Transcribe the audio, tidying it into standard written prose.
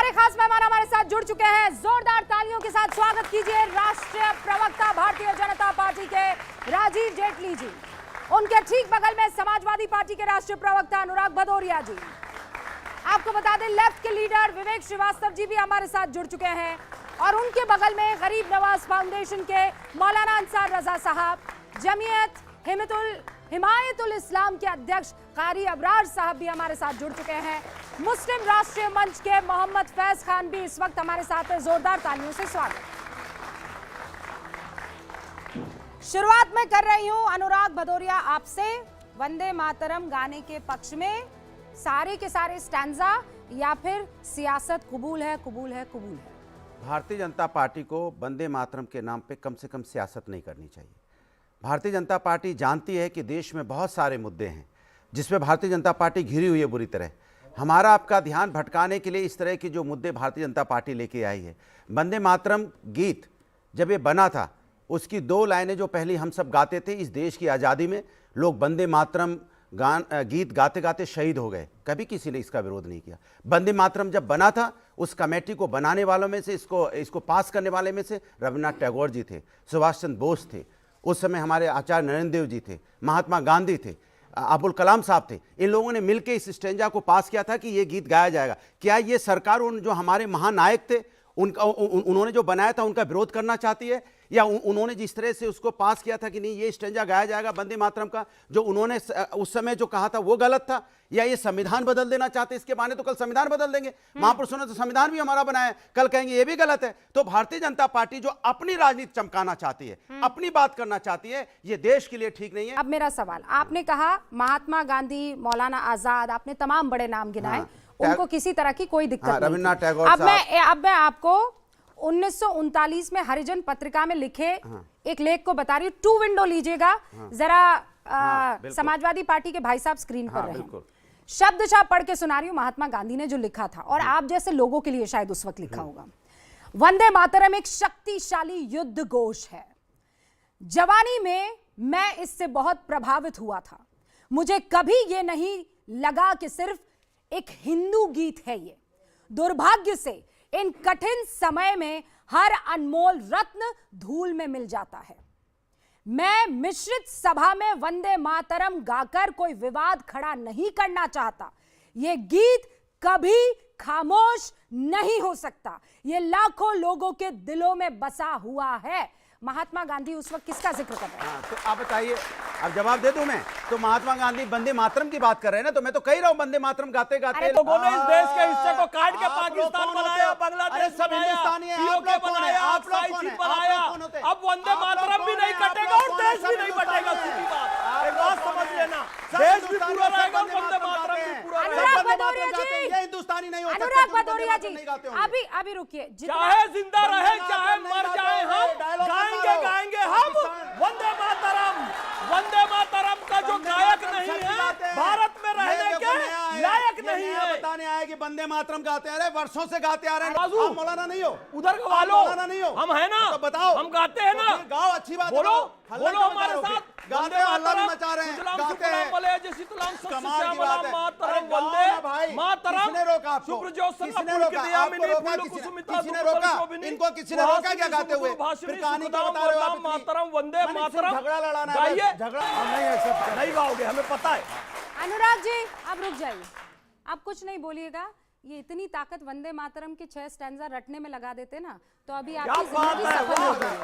बड़े खास मेहमान हमारे साथ जुड़ चुके हैं। जोरदार तालियों के साथ स्वागत कीजिए राष्ट्रीय प्रवक्ता भारतीय जनता पार्टी के राजीव जेटली जी। उनके ठीक बगल में समाजवादी पार्टी के राष्ट्रीय प्रवक्ता अनुराग भदौरिया जी। आपको बता दें लेफ्ट के लीडर विवेक श्रीवास्तव जी भी हमारे साथ जुड़ चुके हैं और उनके बगल में गरीब नवाज फाउंडेशन के मौलाना अंसार रजा साहब, जमीयत हिमायतुल इस्लाम के अध्यक्ष कारी अबरार साहब भी हमारे साथ जुड़ चुके हैं। मुस्लिम राष्ट्रीय मंच के मोहम्मद फैज खान भी इस वक्त हमारे साथ है। जोरदार तालियों से स्वागत। शुरुआत में कर रही हूं अनुराग भदौरिया आपसे, वंदे मातरम गाने के पक्ष में सारे के सारे स्टैंजा या फिर सियासत कबूल है कबूल है कबूल है? भारतीय जनता पार्टी को वंदे मातरम के नाम पे कम से कम सियासत नहीं करनी चाहिए। भारतीय जनता पार्टी जानती है कि देश में बहुत सारे मुद्दे हैं जिसमें भारतीय जनता पार्टी घिरी हुई है बुरी तरह। हमारा आपका ध्यान भटकाने के लिए इस तरह के जो मुद्दे भारतीय जनता पार्टी लेके आई है। वंदे मातरम गीत जब ये बना था, उसकी 2 लाइनें जो पहले हम सब गाते थे, इस देश की आज़ादी में लोग वंदे मातरम गीत गाते गाते शहीद हो गए, कभी किसी ने इसका विरोध नहीं किया। वंदे मातरम जब बना था, उस कमेटी को बनाने वालों में से, इसको पास करने वाले में से रविन्द्रनाथ टैगोर जी थे, सुभाष चंद्र बोस थे, उस समय हमारे आचार्य नरेंद्र देव जी थे, महात्मा गांधी थे, अबुल कलाम साहब थे। इन लोगों ने मिलकर इस स्टेंजा को पास किया था कि ये गीत गाया जाएगा। क्या ये सरकार उन जो हमारे महानायक थे उन्होंने जो बनाया था उनका विरोध करना चाहती है, या उन्होंने जिस तरह से उसको पास किया था कि नहीं ये स्टेंजा गाया जाएगा वंदे मातरम का, जो उन्होंने उस समय जो कहा था वो गलत था, या ये संविधान बदल देना चाहते? इसके माने तो कल संविधान बदल देंगे। महापुरुषों ने तो संविधान भी हमारा बनाया है, कल कहेंगे ये भी गलत है। तो भारतीय जनता पार्टी जो अपनी राजनीति चमकाना चाहती है, अपनी बात करना चाहती है, ये देश के लिए ठीक नहीं है। अब मेरा सवाल, आपने कहा महात्मा गांधी, मौलाना आजाद, आपने तमाम बड़े नाम गिनाए, उनको किसी तरह की कोई दिक्कत नहीं। रविन्द्रनाथ टैगोर अब मैं आपको 1939 में हरिजन पत्रिका में लिखे एक लेख को बता रही हूँ। 2 विंडो लीजिएगा जरा। समाजवादी पार्टी के भाई साहब स्क्रीन पर रहे हैं। शब्दशः पढ़ के सुना रही हूँ महात्मा गांधी ने जो लिखा था, और आप जैसे लोगों के लिए शायद उस वक्त लिखा होगा। वंदे मातरम एक शक्तिशाली युद्ध घोष है। जवानी में मैं इससे बहुत प्रभावित हुआ था। मुझे कभी ये नहीं लगा कि सिर्फ एक हिंदू गीत है ये। दुर्भाग्य से इन कठिन समय में हर अनमोल रत्न धूल में मिल जाता है। मैं मिश्रित सभा में वंदे मातरम गाकर कोई विवाद खड़ा नहीं करना चाहता। यह गीत कभी खामोश नहीं हो सकता। यह लाखों लोगों के दिलों में बसा हुआ है। महात्मा गांधी उस वक्त किसका जिक्र कर रहे हैं? तो आप बताइए, अब जवाब दे दूं मैं? तो महात्मा गांधी वंदे मातरम की बात कर रहे हैं ना, तो मैं तो कह रहा हूं वंदे मातरम गाते गाते लोगों ने इस देश के हिस्से को काट के पाकिस्तान बनाया, बांग्लादेश सब हिंदुस्तानी हैं, पीओके बनाया, बनाया। अब वंदे मातरम भी नहीं कटेगा और देश भी नहीं बटेगा। सीधी बात, एक बात समझ लेना, देश भी पूरा रहेगा, वंदे मातरम भी पूरा रहेगा। अनुराग भदौरिया जी, ये हिंदुस्तानी नहीं हो सकते। अनुराग भदौरिया जी, अभी रुकिए। चाहे जिंदा रहे चाहे मर जाए, हम गाएंगे हम वंदे मातरम। वंदे मातरम का जो गायक नहीं है, भारत में रहने के लायक नहीं है। बताने आए कि वंदे मातरम गाते आ रहे, वर्षों से गाते आ रहे हैं। आप मौलाना नहीं हो, उधर गवा लो, मौलाना नहीं हो, हम है ना, तो बताओ, हम गाते हैं ना, गाओ, अच्छी बात, बोलो हमारे साथ। गाते हैं, हल्ला भी मचा रहे हैं, गाते हैं। इनको किसी ने रोका क्या गाते हुए? फिर कहानी क्या बता रहे हो आप? मातरम, वंदे मातरम, झगड़ा लड़ाना है, गाइए। झगड़ा नहीं गाओगे, हमें पता है। अनुराग जी आप रुक जाइए, आप कुछ नहीं बोलिएगा। ये इतनी ताकत वंदे मातरम के 6 स्टैंजा रटने में लगा देते ना, तो अभी आपकी जिंदगी सफल हो गई।